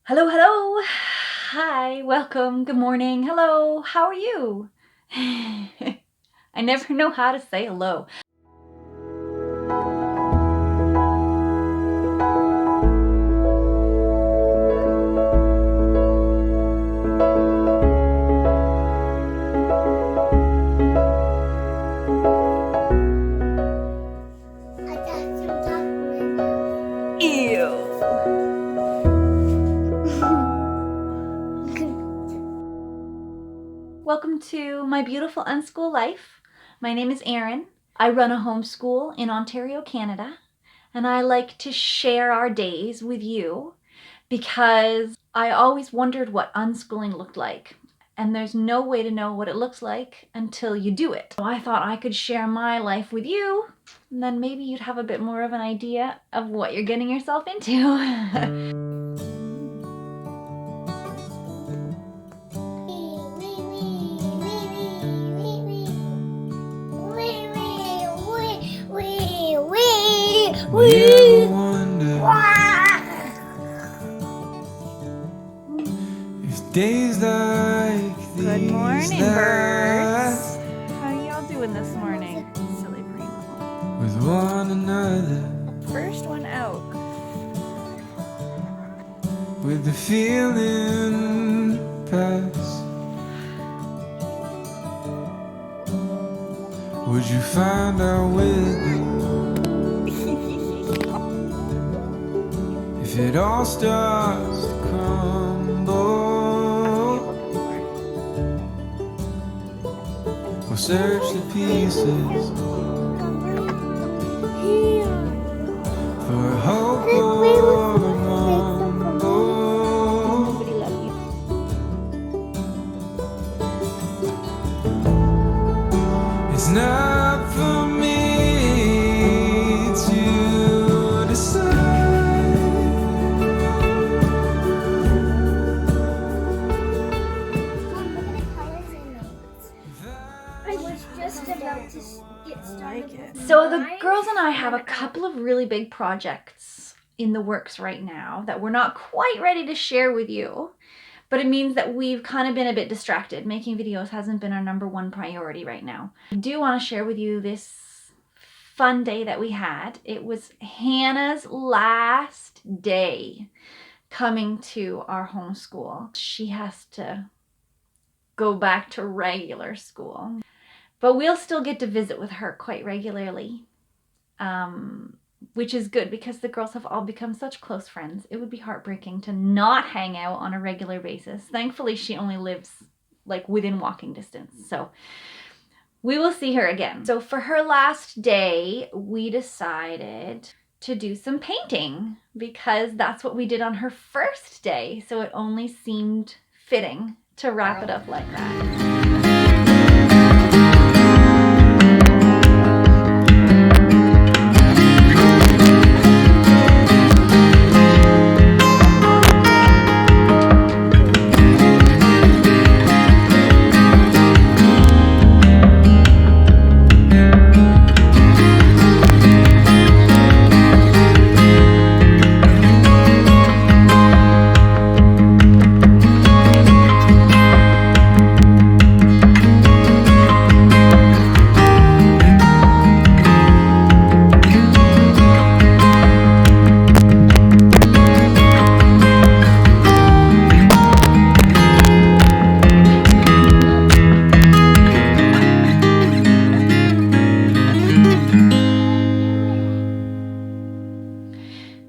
Hello, hello. Hi, welcome. Good morning. Hello. How are you? I never know how to say hello. Ew. Welcome to my beautiful Unschool life. My name is Erin. I run a homeschool in Ontario, Canada, and I like to share our days with you because I always wondered what unschooling looked like. And there's no way to know what it looks like until you do it. So I thought I could share my life with you, and then maybe you'd have a bit more of an idea of what you're getting yourself into. We wonder if days like these Good morning, last birds. How y'all doing this morning? Silly primo. with one another, First one out. with the feeling pass. Would you find out with me if it all starts to crumble? We'll search the pieces for a hope or a mumble. Nobody love you. It's not for me to decide. I was just about to get started. So the girls and I have a couple of really big projects in the works right now that we're not quite ready to share with you, but it means that we've kind of been a bit distracted. Making videos hasn't been our number one priority right now. I do want to share with you this fun day that we had. It was Hannah's last day coming to our homeschool. She has to go back to regular school. But we'll still get to visit with her quite regularly, which is good because the girls have all become such close friends. It would be heartbreaking to not hang out on a regular basis. Thankfully, she only lives like within walking distance, so we will see her again. So for her last day, we decided to do some painting because that's what we did on her first day, so it only seemed fitting to wrap it up like that.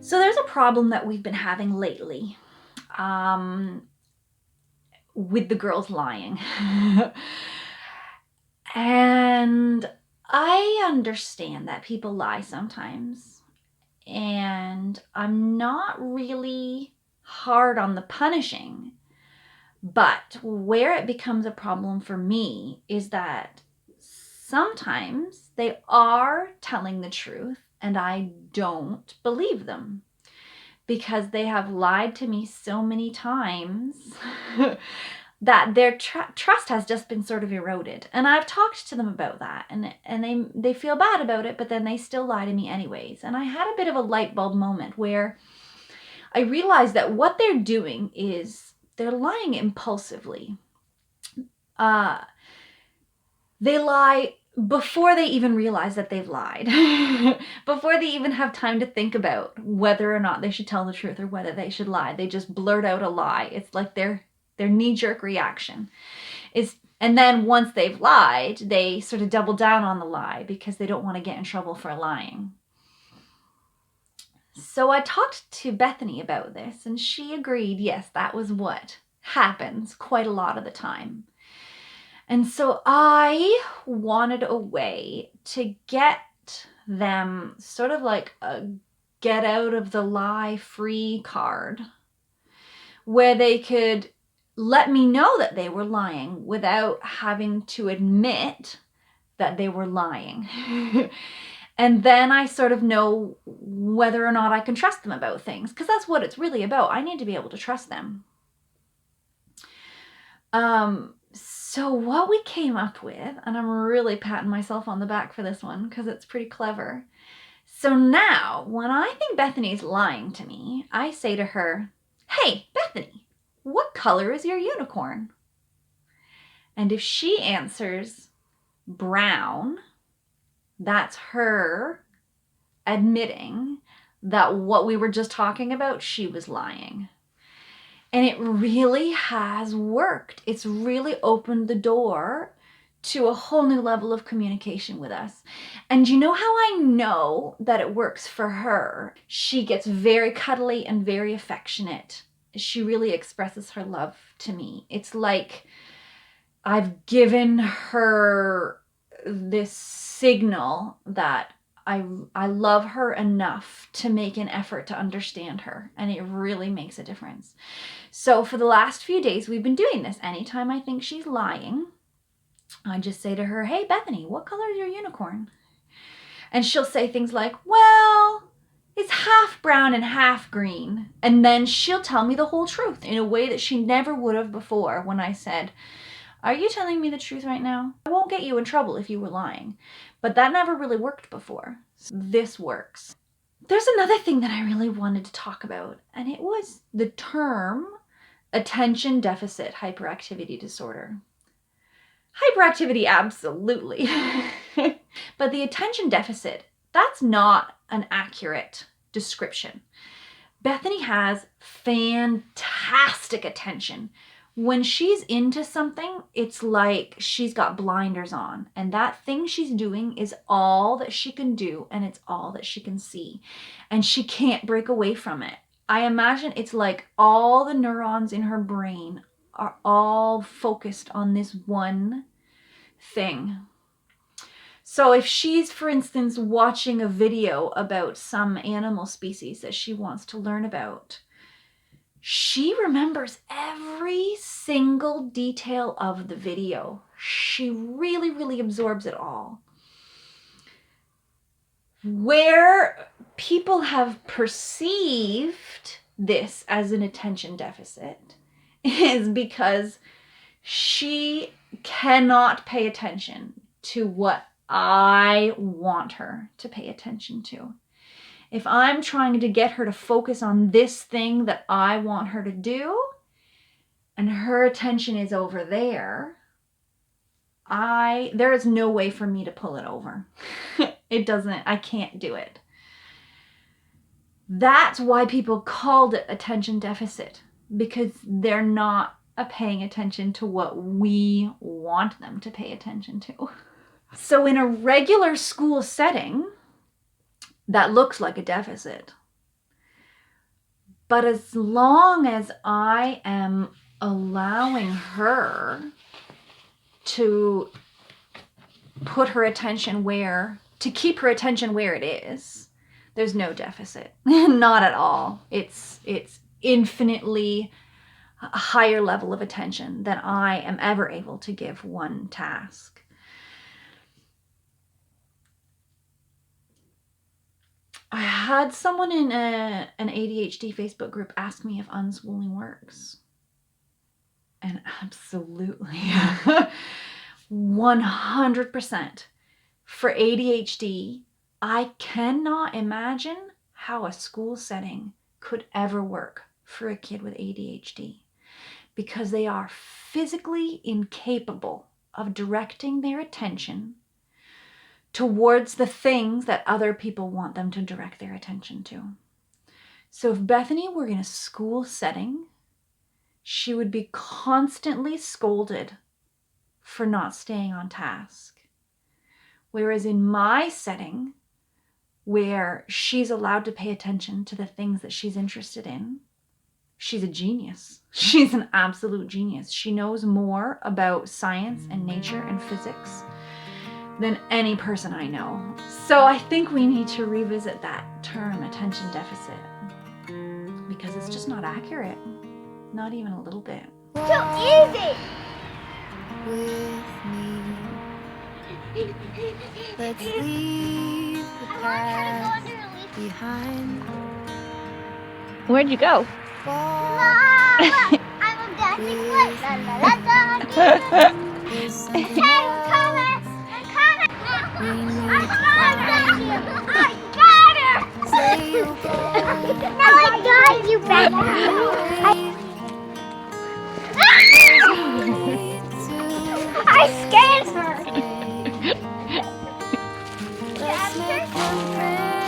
So there's a problem that we've been having lately with the girls lying. And I understand that people lie sometimes. And I'm not really hard on the punishing. But where it becomes a problem for me is that sometimes they are telling the truth and I don't believe them because they have lied to me so many times that their trust has just been sort of eroded. And I've talked to them about that, and they feel bad about it, but then they still lie to me anyways. And I had a bit of a light bulb moment where I realized that what they're doing is they're lying impulsively. They lie before they even realize that they've lied, before they even have time to think about whether or not they should tell the truth or whether they should lie. They just blurt out a lie. It's like their knee-jerk reaction is, and then once they've lied, they sort of double down on the lie because they don't want to get in trouble for lying. So I talked to Bethany about this, and she agreed, yes, that was what happens quite a lot of the time. And so I wanted a way to get them sort of like a get out of the lie free card where they could let me know that they were lying without having to admit that they were lying. And then I sort of know whether or not I can trust them about things, because that's what it's really about. I need to be able to trust them. So what we came up with, and I'm really patting myself on the back for this one because it's pretty clever. So now, when I think Bethany's lying to me, I say to her, "Hey, Bethany, what color is your unicorn?" And if she answers brown, that's her admitting that what we were just talking about, she was lying. And it really has worked. It's really opened the door to a whole new level of communication with us. And you know how I know that it works for her? She gets very cuddly and very affectionate. She really expresses her love to me. It's like I've given her this signal that I love her enough to make an effort to understand her, and it really makes a difference. So for the last few days, we've been doing this. Anytime I think she's lying, I just say to her, "Hey, Bethany, what color is your unicorn?" And she'll say things like, "Well, it's half brown and half green." And then she'll tell me the whole truth in a way that she never would have before when I said, "Are you telling me the truth right now? I won't get you in trouble if you were lying." But that never really worked before. So this works. There's another thing that I really wanted to talk about, and it was the term attention deficit hyperactivity disorder. Hyperactivity, absolutely. But the attention deficit, that's not an accurate description. Bethany has fantastic attention. When she's into something, it's like she's got blinders on, and that thing she's doing is all that she can do, and it's all that she can see, and she can't break away from it. I imagine it's like all the neurons in her brain are all focused on this one thing. So if she's, for instance, watching a video about some animal species that she wants to learn about, she remembers every single detail of the video. She really, really absorbs it all. Where people have perceived this as an attention deficit is because she cannot pay attention to what I want her to pay attention to. If I'm trying to get her to focus on this thing that I want her to do, and her attention is over there, there is no way for me to pull it over. I can't do it. That's why people called it attention deficit, because they're not paying attention to what we want them to pay attention to. So in a regular school setting, that looks like a deficit. But as long as I am allowing her to put her attention to keep her attention where it is, there's no deficit. Not at all. It's infinitely a higher level of attention than I am ever able to give one task. I had someone in an ADHD Facebook group ask me if unschooling works. And absolutely, 100%. For ADHD, I cannot imagine how a school setting could ever work for a kid with ADHD because they are physically incapable of directing their attention towards the things that other people want them to direct their attention to. So if Bethany were in a school setting, she would be constantly scolded for not staying on task. Whereas in my setting, where she's allowed to pay attention to the things that she's interested in, she's a genius. She's an absolute genius. She knows more about science and nature and physics than any person I know. So I think we need to revisit that term, attention deficit, because it's just not accurate. Not even a little bit. Too easy! With me, let's leave the past behind. Where'd you go? I'm a dancing foot. La la la la. Hey, I'm coming. I got her. No, I got you, Bethany. I scared her.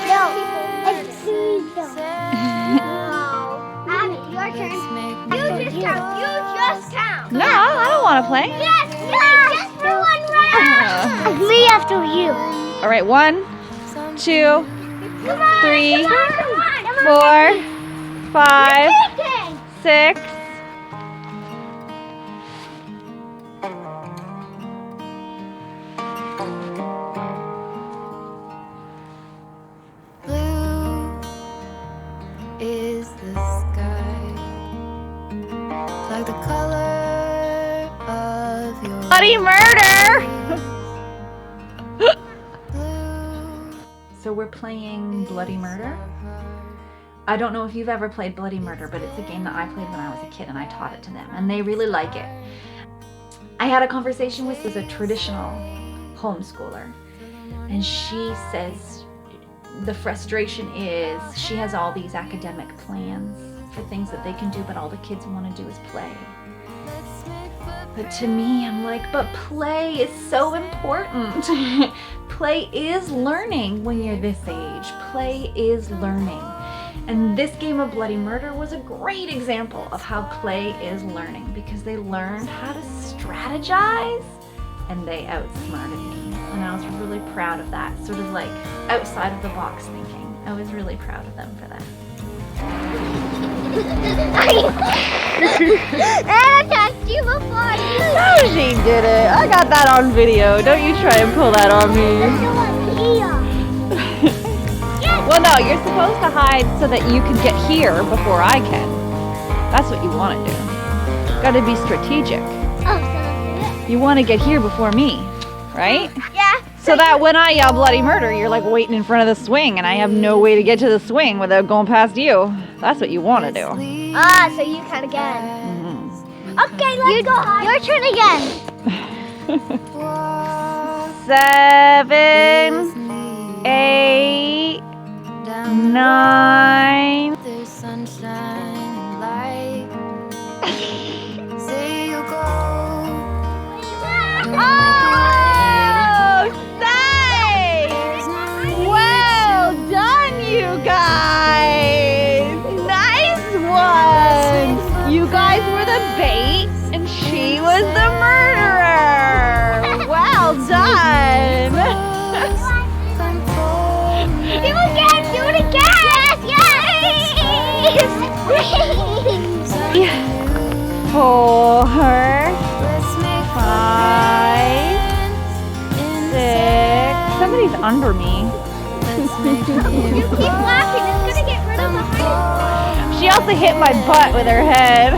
No, it's Seaside. Abby, your turn. You just count. You just count. No, I don't want to play. Yes, just for one round. Me after you. All right, 1, 2, Come on. 3, Come on. 4, 5, 6. Blue is the sky, like the color of your Bloody murder! blue. So we're playing Bloody Murder. I don't know if you've ever played Bloody Murder, but it's a game that I played when I was a kid and I taught it to them and they really like it. I had a conversation with a traditional homeschooler and she says the frustration is she has all these academic plans for things that they can do, but all the kids want to do is play. But to me, I'm like, but play is so important. Play is learning when you're this age. Play is learning. And this game of Bloody Murder was a great example of how play is learning because they learned how to strategize and they outsmarted me. And I was really proud of that, sort of like outside of the box thinking. I was really proud of them for that. I attacked you before you. No, she didn't. I got that on video. Don't you try and pull that on me. Well, no, you're supposed to hide so that you can get here before I can. That's what you want to do. Got to be strategic. Oh, so You want to get here before me, right? yeah. So that when I yell bloody murder, you're like waiting in front of the swing and I have no way to get to the swing without going past you. That's what you want to do. Ah, so you count again. Mm-hmm. Okay, let's go. Your turn again. 7, 8, 9. There's sunshine and light. Say you go. Oh, thanks! Well done, you guys! Nice one! You guys were the bait, and she was the murderer! Well done! Do it again. Do it again. Yes. 4, Let's make 5, 6. Somebody's under me. Let's make You keep laughing. It's gonna get rid of the hardest one. She also hit my butt with her head.